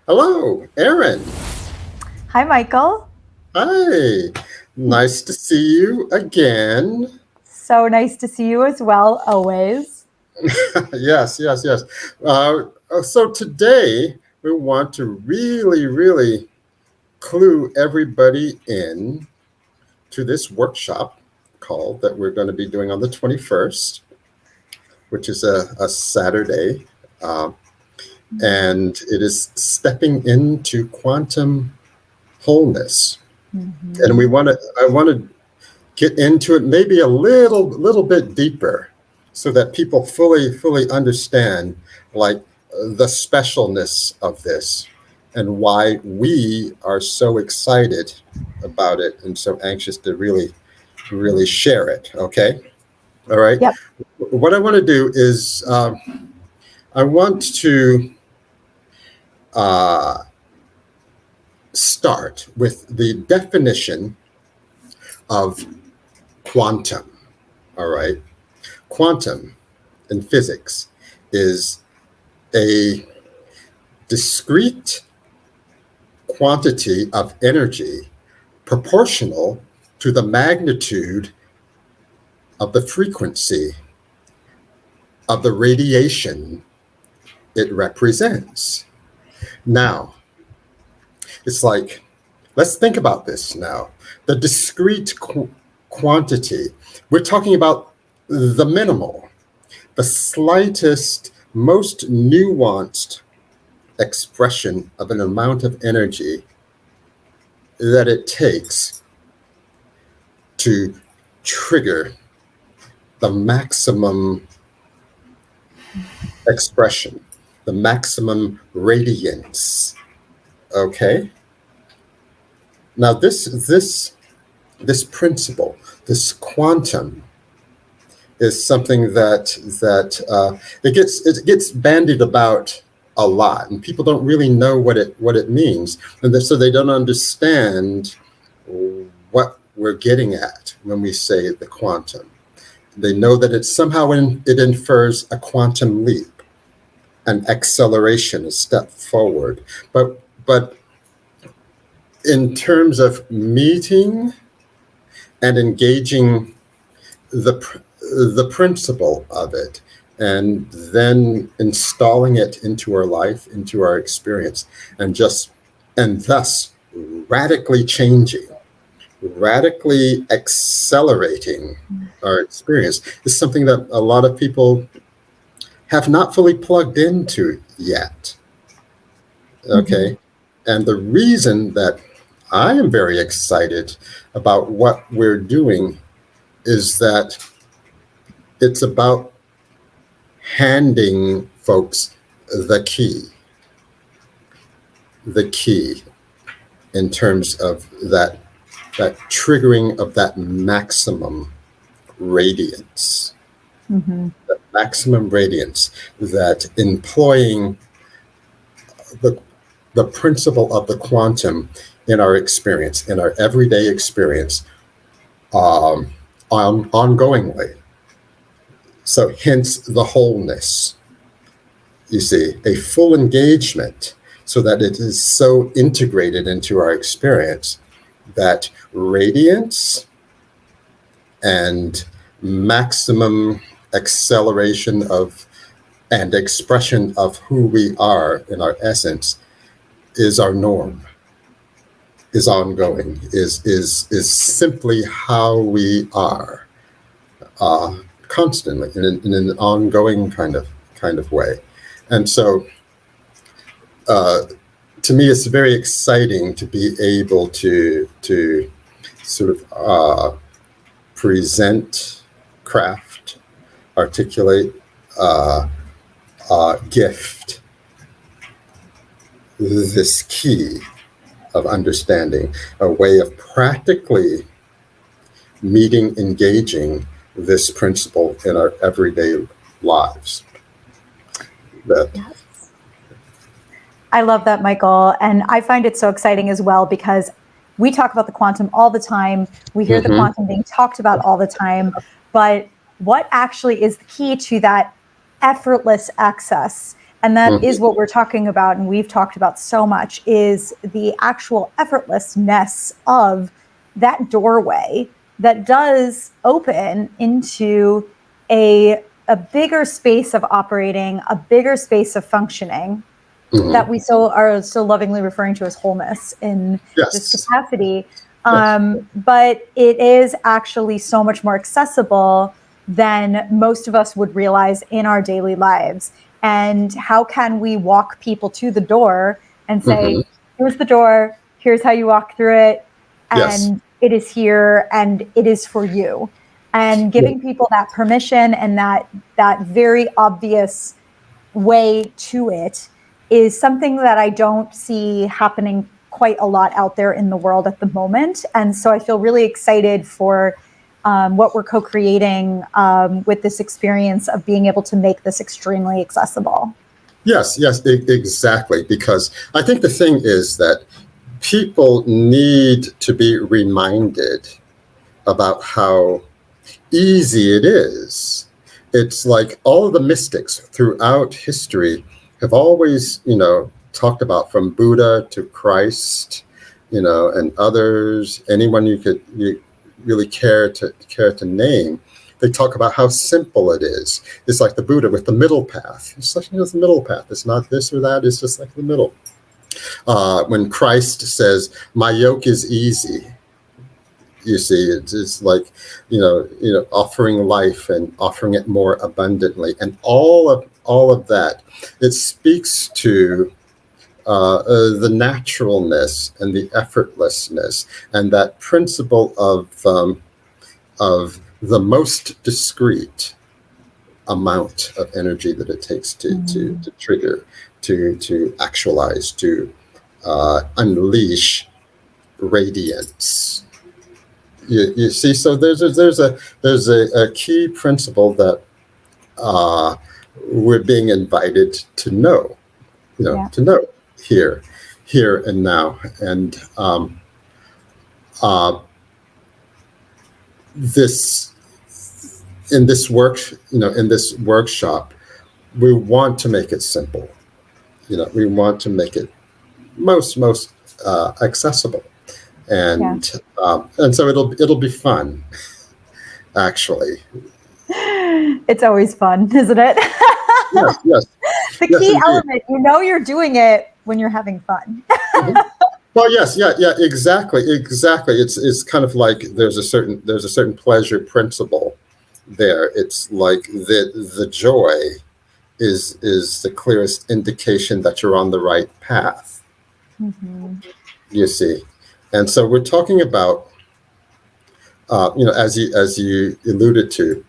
Hello, Erin. Hi, Michael. Hi. Nice to see you again. So nice to see you as well, always. Yes. So today we want to really clue everybody in to this workshop called that we're going to be doing on the 21st, which is a Saturday. Uh, and it is stepping into quantum wholeness. And I want to get into it maybe a little bit deeper so that people fully understand like the specialness of this and why we are so excited about it and so anxious to really share it. Okay. All right. Yep. What I want to do is I want to uh, start with the definition of quantum. All right. Quantum in physics is a discrete quantity of energy proportional to the magnitude of the frequency of the radiation it represents. Now, it's like, let's think about this now. The discrete quantity, we're talking about the minimal, the slightest, most nuanced expression of an amount of energy that it takes to trigger the maximum expression, the maximum radiance. Okay? Now this principle, this quantum, is something that it gets bandied about a lot, and people don't really know what it means, and so they don't understand what we're getting at when we say the quantum. They know that it's somehow it infers a quantum leap, an acceleration, a step forward, but in terms of meeting and engaging the principle of it, and then installing it into our life, into our experience, and thus radically changing, radically accelerating our experience is something that a lot of people have not fully plugged into yet. Okay. And the reason that I am very excited about what we're doing is that it's about handing folks the key in terms of that triggering of that maximum radiance, the maximum radiance that employing the principle of the quantum in our experience, in our everyday experience, ongoingly. So hence the wholeness, you see, a full engagement so that it is so integrated into our experience that radiance and maximum acceleration of and expression of who we are in our essence is our norm, is ongoing, is simply how we are, constantly in an ongoing kind of way. And so to me, it's very exciting to be able to sort of present, craft, articulate, gift this key of understanding, a way of practically meeting, engaging this principle in our everyday lives. Yes. I love that, Michael. And I find it so exciting as well because we talk about the quantum all the time. We hear the quantum being talked about all the time. But what actually is the key to that effortless access And that is what we're talking about, and we've talked about so much, is the actual effortlessness of that doorway that does open into a bigger space of operating, a bigger space of functioning, that we are so lovingly referring to as wholeness in this capacity. But it is actually so much more accessible than most of us would realize in our daily lives. And how can we walk people to the door and say, here's the door, here's how you walk through it, and it is here, and it is for you. And giving people that permission and that very obvious way to it is something that I don't see happening quite a lot out there in the world at the moment. And so I feel really excited for what we're co-creating with this experience of being able to make this extremely accessible. Yes, exactly. Because I think the thing is that people need to be reminded about how easy it is. It's like all of the mystics throughout history have always, talked about, from Buddha to Christ, and others, anyone you really care to name. They talk about how simple it is. It's like the Buddha with the middle path. It's like, the middle path. It's not this or that. It's just like the middle. When Christ says, "My yoke is easy," you see, it's like, offering life and offering it more abundantly, and all of that. It speaks to the naturalness and the effortlessness, and that principle of the most discrete amount of energy that it takes to trigger, to actualize, to unleash radiance. You see, so there's a key principle that we're being invited to know, to know here and now, and this in this workshop, we want to make it simple. We want to make it most accessible, and so it'll be fun. Actually, it's always fun, isn't it? Yes. The key element, you're doing it when you're having fun. Well, yes, exactly. It's kind of like there's a certain pleasure principle there. It's like the joy is the clearest indication that you're on the right path. You see, and so we're talking about, as you alluded to,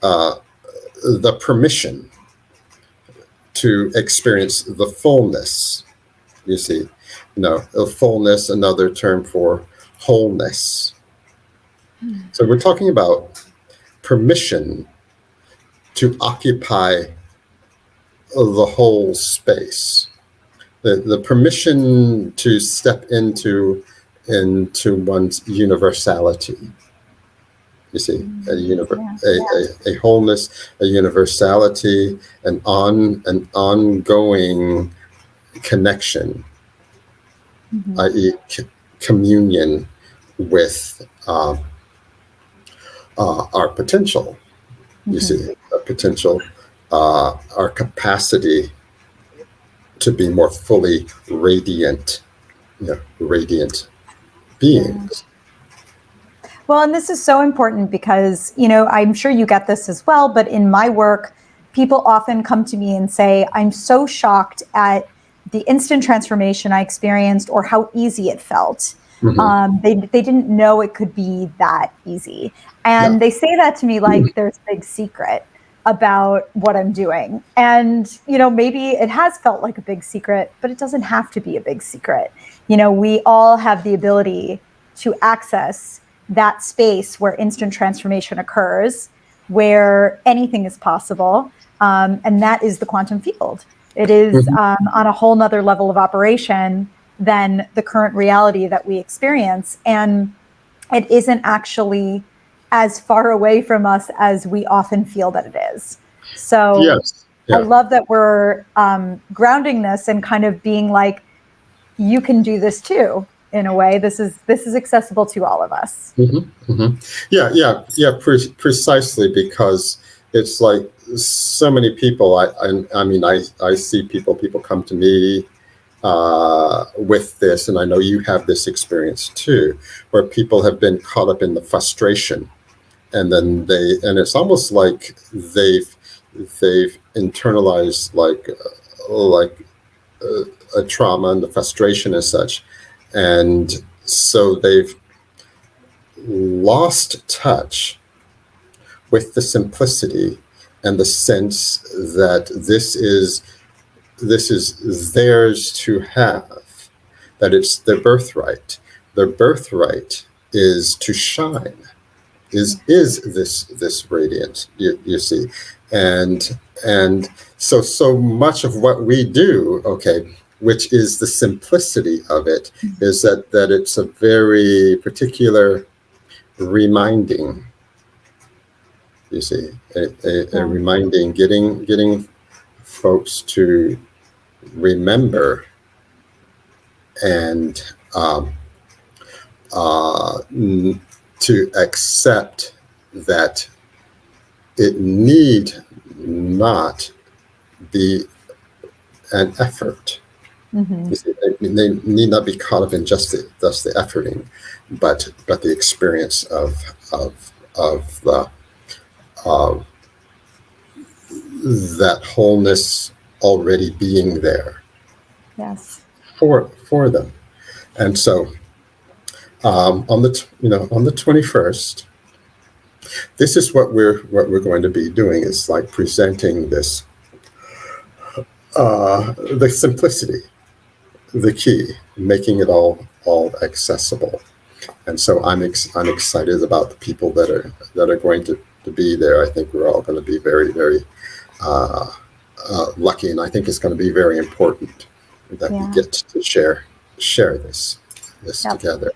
the permission to experience the fullness. You see, fullness, another term for wholeness. So we're talking about permission to occupy the whole space, the permission to step into one's universality. You see, a wholeness, a universality, an ongoing connection, i.e., communion with our potential. You see, our potential, our capacity to be more fully radiant, radiant beings. Well, and this is so important because, I'm sure you get this as well, but in my work, people often come to me and say, I'm so shocked at the instant transformation I experienced or how easy it felt. They didn't know it could be that easy. And they say that to me like there's a big secret about what I'm doing. And, maybe it has felt like a big secret, but it doesn't have to be a big secret. We all have the ability to access that space where instant transformation occurs, where anything is possible. And that is the quantum field. It is on a whole nother level of operation than the current reality that we experience. And it isn't actually as far away from us as we often feel that it is. So yes, Yeah. I love that we're grounding this and kind of being like, you can do this too. In a way, this is accessible to all of us. Yeah. Precisely, because it's like so many people. I mean, I see people come to me with this, and I know you have this experience too, where people have been caught up in the frustration, and then it's almost like they've internalized a trauma and the frustration as such, and so they've lost touch with the simplicity and the sense that this is theirs to have, that it's their birthright. Their birthright is to shine, is this radiance, you see. And so much of what we do, okay, which is the simplicity of it, is that it's a very particular reminding, you see, a reminding, getting folks to remember and to accept that it need not be an effort. You see, they need not be caught up in just the efforting, but the experience of that wholeness already being there. Yes. For them. And so on the 21st, this is what we're going to be doing, is like presenting this the simplicity, the key, making it all accessible. And so I'm excited about the people that are going to be there. I think we're all going to be very, very lucky, and I think it's going to be very important that we get to share this together.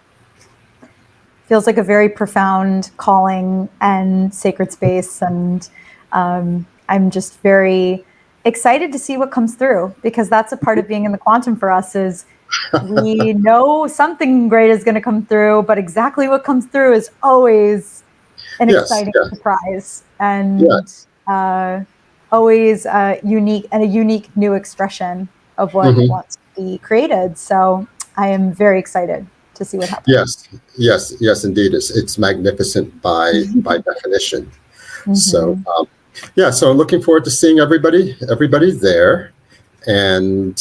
Feels like a very profound calling and sacred space, and I'm just very excited to see what comes through, because that's a part of being in the quantum for us, is we know something great is going to come through, but exactly what comes through is always an exciting surprise, and always a unique new expression of what wants to be created. So I am very excited to see what happens. Yes, indeed. It's magnificent by definition. So so I'm looking forward to seeing everybody there, and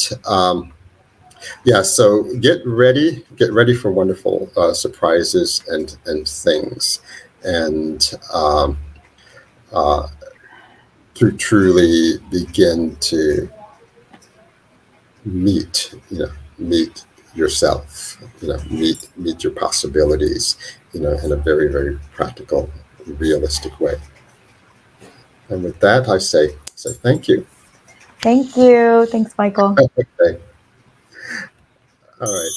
so get ready for wonderful surprises and things, and to truly begin to meet yourself, meet your possibilities, in a very, very practical, realistic way. And with that, I say thank you. Thank you. Thanks, Michael. Okay. All right.